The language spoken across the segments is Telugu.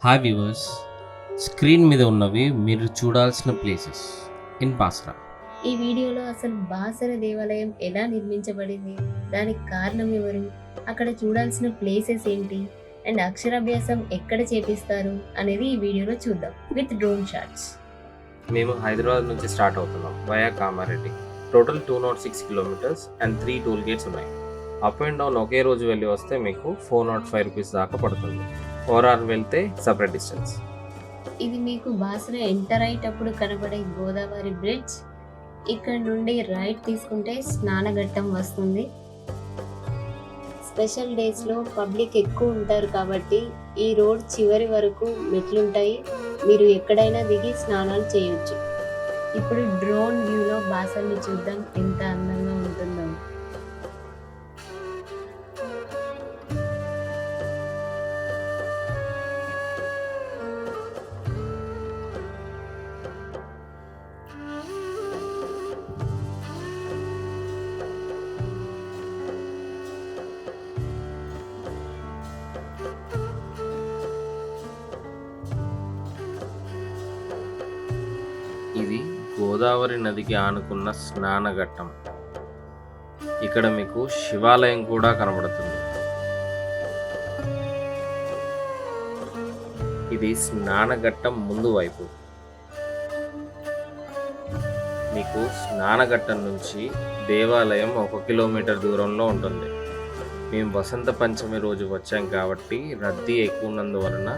హాయ్ వ్యూవర్స్, స్క్రీన్ మీద ఉన్నవి మీరు చూడాల్సిన ప్లేసెస్ ఇన్ బాసరా. ఈ వీడియోలో అసలు బాసర దేవాలయం ఎలా నిర్మించబడింది, దానికి కారణం ఎవరు, అక్కడ చూడాల్సిన ప్లేసెస్ ఏంటి అండ్ అక్షరాభ్యాసం ఎక్కడ చేపిస్తారు అనేది ఈ వీడియోలో చూద్దాం విత్ డ్రోన్ షాట్స్. మేము హైదరాబాద్ నుంచి స్టార్ట్ అవుతున్నాం via Kamareddy. Total 206 kilometres and 3 toll gates ఉన్నాయి. అప్ అండ్ డౌన్ ఒకే రోజు వెళ్ళి వస్తే మీకు 405 రూపీస్ దాకా పడుతుంది. ఓవరాల్ వెళ్తే సపరేట్ డిస్టెన్స్. ఇది మీకు బాసర ఎంటర్ అయ్యేటప్పుడు కనబడే గోదావరి బ్రిడ్జ్. ఇక్కడ నుండి రైట్ తీసుకుంటే స్నానఘట్టం వస్తుంది. స్పెషల్ డేస్లో పబ్లిక్ ఎక్కువ ఉంటారు కాబట్టి ఈ రోడ్ చివరి వరకు మెట్లుంటాయి. మీరు ఎక్కడైనా దిగి స్నానాలు చేయొచ్చు. ఇప్పుడు డ్రోన్ వ్యూలో బాసర్ని చూద్దాం ఎంత అందంగా ఉంటుందో. ఇది గోదావరి నదికి ఆనుకున్న స్నానఘట్టం. ఇక్కడ మీకు శివాలయం కూడా కనబడుతుంది. ఇది స్నానఘట్టం ముందు వైపు. మీకు స్నానఘట్టం నుంచి దేవాలయం 1 కిలోమీటర్ దూరంలో ఉంటుంది. మేము వసంత పంచమి రోజు వచ్చాం కాబట్టి రద్దీ ఎక్కువ ఉన్నందువలన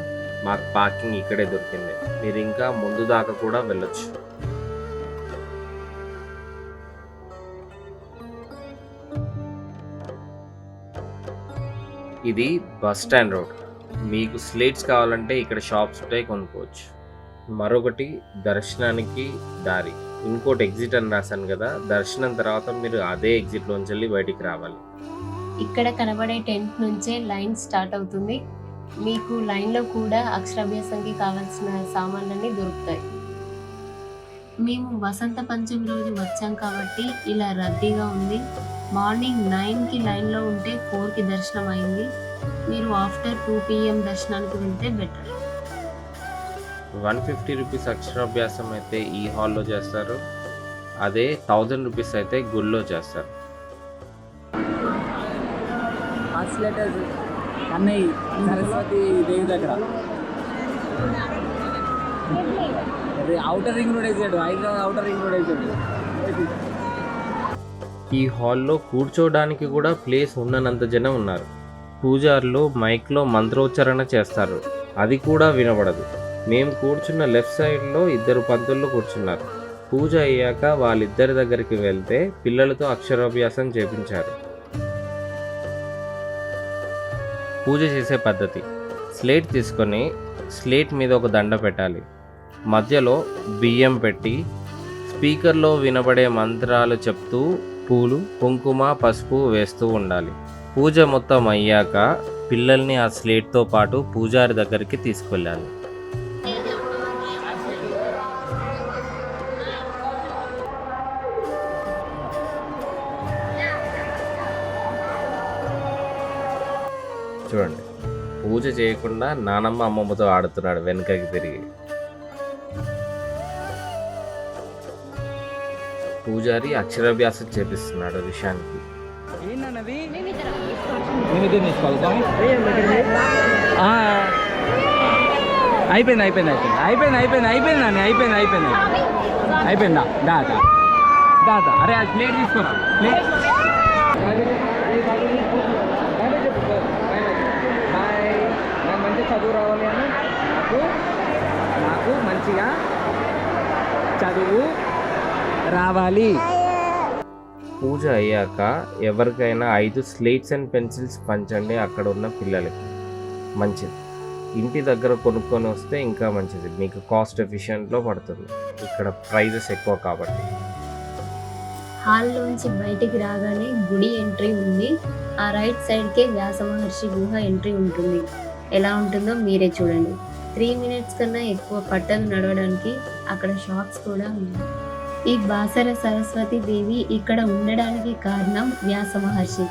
మాకు పార్కింగ్ ఇక్కడే దొరికింది. మీరు ఇంకా ముందు దాకా కూడా వెళ్ళొచ్చు. ఇది బస్ స్టాండ్ రోడ్. మీకు స్లేట్స్ కావాలంటే ఇక్కడ షాప్స్ ఉంటాయి, కొనుక్కోవచ్చు. మరొకటి దర్శనానికి దారి. ఇంకోటి ఎగ్జిట్ అని రాశాను కదా, దర్శనం తర్వాత మీరు అదే ఎగ్జిట్లోంచి వెళ్ళి బయటికి రావాలి. ఇక్కడ కనబడే టెంట్ నుంచే లైన్ స్టార్ట్ అవుతుంది. మీకు లైన్లో కూడా అక్షరాభ్యాసంకి కావాల్సిన సామాన్లన్నీ దొరుకుతాయి. మేము వసంత పంచమి రోజు వచ్చాం కాబట్టి ఇలా రద్దీగా ఉంది. మార్నింగ్ 9కి లైన్లో ఉంటే 4కి దర్శనం అయింది. మీరు ఆఫ్టర్ 2 PM దర్శనానికి వెళ్తే బెటర్. 150 రూపీస్ అక్షరాభ్యాసం అయితే ఈ హాల్లో చేస్తారు. అదే 1000 రూపీస్ అయితే గుళ్ళో చేస్తారు. అన్నయ్య సరస్వతి దేవి దగ్గర ఔటర్ రింగ్ రోడ్ వేసాడు, హైదరాబాద్ ఔటర్ రింగ్ రోడ్ వేసాడు. ఈ హాల్లో కూర్చోడానికి కూడా ప్లేస్ ఉన్నంత జనం ఉన్నారు. పూజారులు మైక్లో మంత్రోచ్చారణ చేస్తారు, అది కూడా వినబడదు. మేము కూర్చున్న లెఫ్ట్ సైడ్లో 2 పంతులు కూర్చున్నారు. పూజ అయ్యాక వాళ్ళిద్దరి దగ్గరికి వెళ్తే పిల్లలతో అక్షరాభ్యాసం చేపించారు. పూజ చేసే పద్ధతి: స్లేట్ తీసుకొని స్లేట్ మీద ఒక దండ పెట్టాలి. మధ్యలో బియ్యం పెట్టి స్పీకర్లో వినబడే మంత్రాలు చెప్తూ పూలు, కుంకుమ, పసుపు వేస్తూ ఉండాలి. పూజ మొత్తం అయ్యాక పిల్లల్ని ఆ స్లేట్తో పాటు పూజారి దగ్గరికి తీసుకెళ్ళాలి. చూడండి, పూజ చేయకుండా నానమ్మ అమ్మమ్మతో ఆడుతున్నాడు వెనకకి తిరిగి. పూజారి అక్షరాభ్యాసం చేపిస్తున్నాడు విషయానికి. అయిపోయింది అయిపోయింది అయిపోయింది అయిపోయింది అయిపోయింది అయిపోయింది అని అయిపోయింది అయిపోయింది అయిపోయిందా దాదా దాదా. అరే అది ప్లేట్ తీసుకోరా, ప్లేట్. నాకు మంచి చదువు రావాలి అని, నాకు మంచిగా చదువు రావాలి. పూజ అయ్యాక ఎవరికైనా 5 స్లేట్స్ అండ్ పెన్సిల్స్ పంచండి అక్కడ ఉన్న పిల్లలకి. మంచిది. ఇంటి దగ్గర కొనుక్కొని వస్తే ఇంకా మంచిది, మీకు కాస్ట్ ఎఫిషియెంట్లో పడుతుంది. ఇక్కడ ప్రైజెస్ ఎక్కువ కాబట్టి. హాల్లోంచి బయటికి రాగానే గుడి ఎంట్రీ ఉంది. ఆ రైట్ సైడ్కే వ్యాస మహర్షి గుహ ఎంట్రీ ఉంటుంది. ఎలా ఉంటుందో మీరే చూడండి. 3 minutes కన్నా ఎక్కువ పట్టదు నడవడానికి. అక్కడ షాప్స్ కూడా ఉన్నాయి. ఈ బాసర సరస్వతి దేవి ఇక్కడ ఉండడానికి కారణం వ్యాస మహర్షి.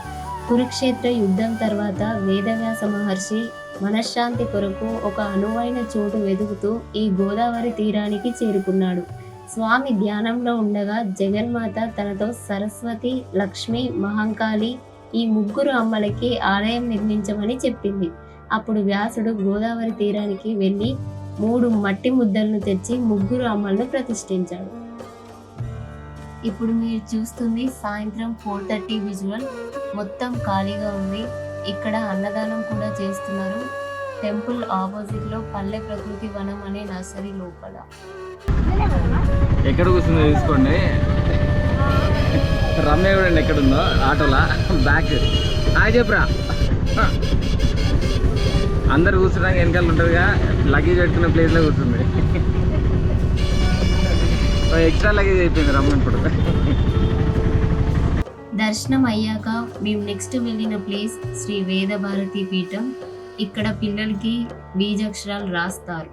కురుక్షేత్ర యుద్ధం తర్వాత వేదవ్యాస మహర్షి మనశ్శాంతి కొరకు ఒక అనువైన చోటు వెతుకుతూ ఈ గోదావరి తీరానికి చేరుకున్నాడు. స్వామి ధ్యానంలో ఉండగా జగన్మాత తనతో సరస్వతి, లక్ష్మి, మహంకాళి ఈ ముగ్గురు అమ్మలకి ఆలయం నిర్మించమని చెప్పింది. అప్పుడు వ్యాసుడు గోదావరి తీరానికి వెళ్ళి 3 మట్టి ముద్దలను తెచ్చి ముగ్గురు అమ్మలను ప్రతిష్ఠించాడు. ఇప్పుడు మీరు చూస్తుంది సాయంత్రం 4:30 విజువల్. మొత్తం ఖాళీగా ఉంది. ఇక్కడ అన్నదానం కూడా చేస్తున్నారు. టెంపుల్ ఆపోజిట్ లో పల్లె ప్రకృతి వనం అనే నర్సరీ లోపల. ఎక్కడ కూర్చుందో చూసుకోండి. రమ్య చూడండి ఎక్కడుందో ఆటోలా బ్యాక్. హాయ్ చెప్పురా. అందరు కూర్చున్నాక వెనకాల ఉంటుందిగా, లగేజ్ పెట్టుకున్న ప్లేస్లో కూర్చుంది. ఎక్స్ట్రా లగేజ్ అయిపోయింది రమ్మ ఇప్పుడు. దర్శనం అయ్యాక మేము నెక్స్ట్ వెళ్ళిన ప్లేస్ శ్రీ వేద భారతి పీఠం. ఇక్కడ పిల్లలకి బీజాక్షరాలు రాస్తారు.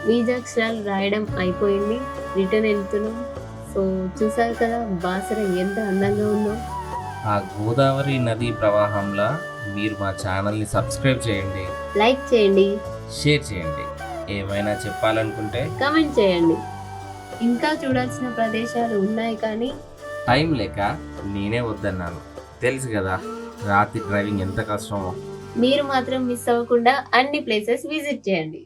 బీజాక్షరాలు రాయడం అయిపోయింది. రిటర్న్ వెళ్తున్నాం. సో చూసారు కదా బాసర ఎంత అందంగా ఉందో. ఆ గోదావరి నది ప్రవాహంలో మీరు మా ఛానల్ని సబ్స్క్రైబ్ చేయండి, లైక్ చేయండి, షేర్ చేయండి. ఏమైనా చెప్పాలనుకుంటే కామెంట్ చేయండి. ఇంకా చూడాల్సిన ప్రదేశాలు ఉన్నాయి కానీ టైం లేక నేనే వద్దన్నాను. తెలుసు కదా రాత్రి డ్రైవింగ్ ఎంత కష్టమో. మీరు మాత్రం మిస్ అవ్వకుండా అన్ని ప్లేసెస్ విజిట్ చేయండి.